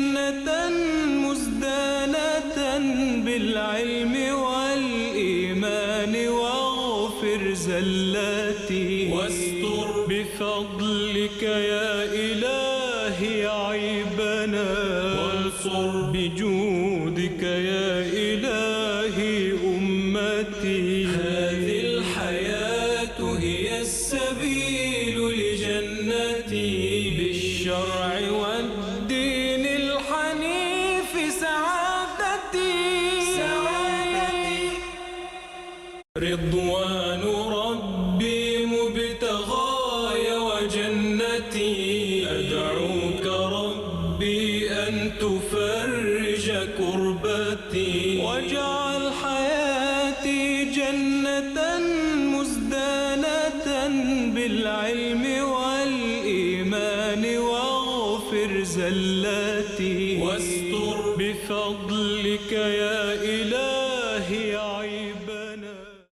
جنة مزدانة بالعلم والإيمان، واغفر زلاتي واستر بفضلك يا إلهي عيبنا، وانصر بجودك يا إلهي أمتي. هذه الحياة هي السبيل لجنتي، بالشرع والدين الحنيف سعادتي. رضوان ربي مبتغاي وجنتي، أدعوك ربي أن تفرج كربتي، واجعل حياتي جنة مزدانة بالعلم والإيمان، واغفر زلاتي واستر بفضلك يا إلهي